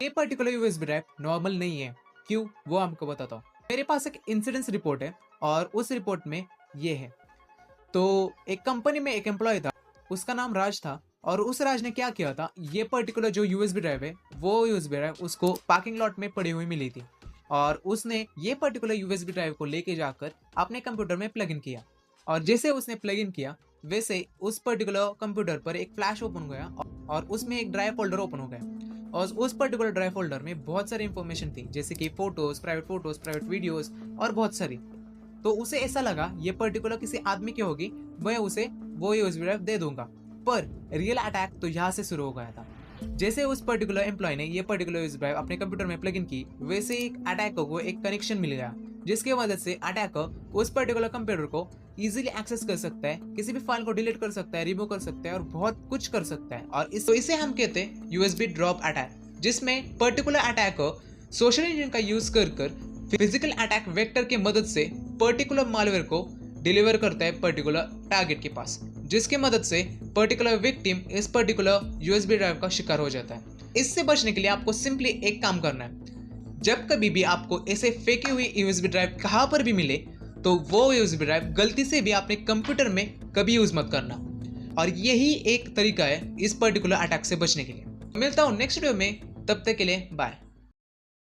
ये particular USB drive normal नहीं है। क्यों, वो आपको बताता हूँ। मेरे पास एक इंसिडेंस रिपोर्ट है और उस रिपोर्ट में ये है। तो एक कंपनी में एक एम्प्लॉय था, उसका नाम राज था। और उस राज ने क्या किया था, ये पर्टिकुलर जो यूएसबी ड्राइव है, वो यूएसबी ड्राइव उसको पार्किंग लॉट में पड़ी हुई मिली थी। और उसने ये पर्टिकुलर यूएसबी ड्राइव को लेके जाकर अपने कंप्यूटर में प्लग इन किया। और जैसे उसने प्लग इन किया, वैसे उस पर्टिकुलर कंप्यूटर पर एक फ्लैश ओपन हो गया और उसमें एक ड्राइव फोल्डर ओपन हो गया। और उस पर्टिकुलर ड्राइव फोल्डर में बहुत सारी इंफॉर्मेशन थी, जैसे कि फोटोज, प्राइवेट वीडियोस और बहुत सारी। तो उसे ऐसा लगा ये पर्टिकुलर किसी आदमी की होगी, मैं उसे वो यूएसबी ड्राइव दे दूंगा। पर रियल अटैक तो यहाँ से शुरू हो गया था। जैसे उस पर्टिकुलर एम्प्लॉय ने ये पर्टिकुलर यूएसबी ड्राइव अपने कंप्यूटर में प्लग इन की, वैसे ही अटैकर को एक कनेक्शन मिल गया, जिसकी मदद से अटैकर उस पर्टिकुलर कंप्यूटर को इजीली एक्सेस कर सकता है, किसी भी फाइल को डिलीट कर सकता है, रिमूव कर सकता है और बहुत कुछ कर सकता है। और इसे हम कहते हैं यूएसबी ड्रॉप अटैक, जिसमें पर्टिकुलर अटैकर सोशल इंजन का यूज कर फिजिकल अटैक वेक्टर की मदद से पर्टिकुलर मालवेयर को डिलीवर करता है पर्टिकुलर टारगेट के पास, जिसकी मदद से पर्टिकुलर विक्टिम इस पर्टिकुलर यूएसबी ड्राइव का शिकार हो जाता है। इससे बचने के लिए आपको सिंपली एक काम करना है, जब कभी भी आपको ऐसे फेंकी हुई यूएसबी ड्राइव कहाँ पर भी मिले, तो वो यूएसबी ड्राइव गलती से भी अपने कंप्यूटर में कभी यूज मत करना। और यही एक तरीका है इस पर्टिकुलर अटैक से बचने के लिए। मिलता हूँ नेक्स्ट वीडियो में, तब तक के लिए बाय।